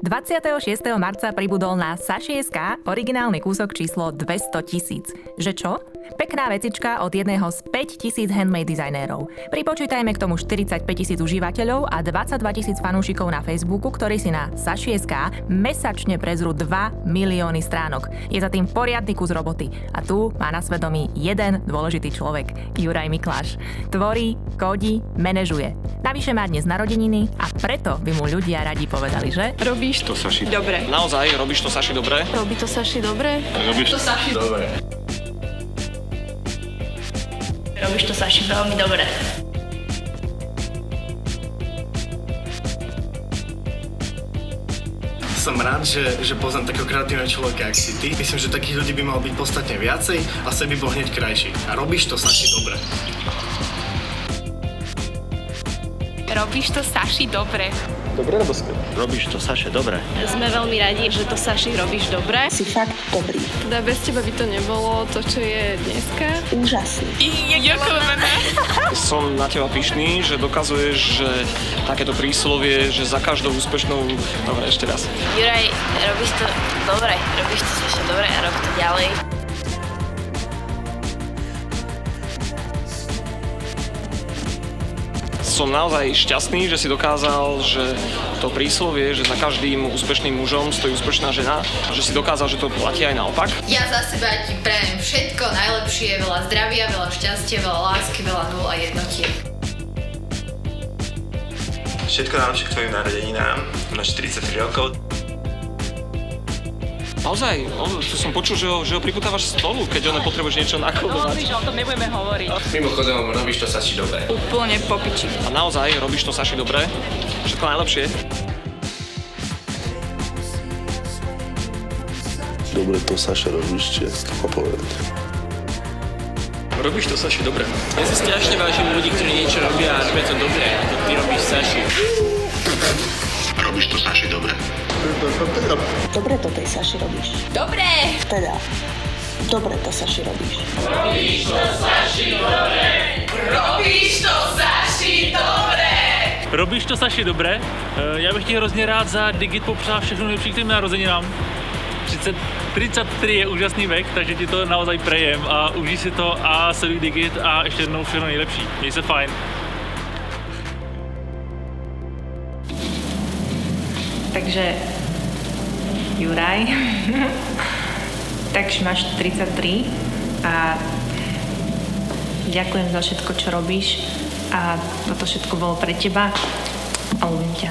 26. marca pribudol na Saši.sk originálny kúsok číslo 200 000. Že čo? Pekná vecička od jedného z 5 000 handmade dizajnérov. Pripočítajme k tomu 45 000 užívateľov a 22 000 fanúšikov na Facebooku, ktorí si na Saši.sk mesačne prezrú 2 milióny stránok. Je za tým poriadny kus roboty. A tu má na svedomí jeden dôležitý človek, Juraj Mikláš. Tvorí, kódi, manažuje. Navyše má dnes narodeniny a preto by mu ľudia radi povedali, že robíš to, Saši, dobre. Naozaj, robíš to, Saši, dobre? Robí to, Saši, dobre? Robíš to, Saši, dobre. Robíš to, Saši, veľmi dobre. Som rád, že poznám takého kreatívneho človeka, jak si ty. Myslím, že takých ľudí by malo byť podstatne viacej a svet by bol hneď krajší. A robíš to, Saši, dobre. Robíš to, Saši, dobre. Dobre alebo skvelé? Robíš to, Saši, dobre. Sme veľmi radi, že to, Saši, robíš dobre. Si fakt dobrý. Teda bez teba by to nebolo to, čo je dneska. Úžasný. Ďakujeme. Som na teba pyšný, že dokazuješ, že takéto príslovie, že za každou úspešnou... Dobre, ešte raz. Juraj, robíš to dobre. Robíš to, Saši, dobre a rob to ďalej. Som naozaj šťastný, že si dokázal, že to príslovie, že za každým úspešným mužom stojí úspešná žena, že si dokázal, že to platí aj naopak. Ja za seba ti prajem všetko najlepšie, veľa zdravia, veľa šťastia, veľa lásky, veľa nul a jednotiek. Všetko najlepšie k tvojim narodeninám. Máš 43 rokov. Naozaj, tu som počul, že ho priputávaš stolu, keď potrebuješ niečo nakodovať. No, víš, o tom nebudeme hovoriť. Mimochodom, robíš to, Saši, dobre. Úplne popiči. A naozaj, robíš to, Saši, dobre. Všetko najlepšie. Dobre to, Saša, robíš, čestno povedať. Robíš to, Saši, dobre. Ja si strašne vážim ľudí, ktorí niečo robia a robia to dobre. To ty robíš, Saši. Robíš to, Saši, dobre. Dobre to tej Saši robíš. Dobre! Teda, dobre to Saši robíš. Robíš to, Saši, dobre! Robíš to, Saši, dobre! Robíš to, Saši, dobre? Já bych ti hrozně rád za Digit popřál všechno nejlepší k tým narozeninám. 33 je úžasný vek, takže ti to naozaj prejem a užij si to a sleduj Digit a ještě jednou všechno nejlepší. Měj se fajn. Takže Juraj, takže máš 33 a ďakujem za všetko, čo robíš a toto všetko bolo pre teba a ľúbim ťa.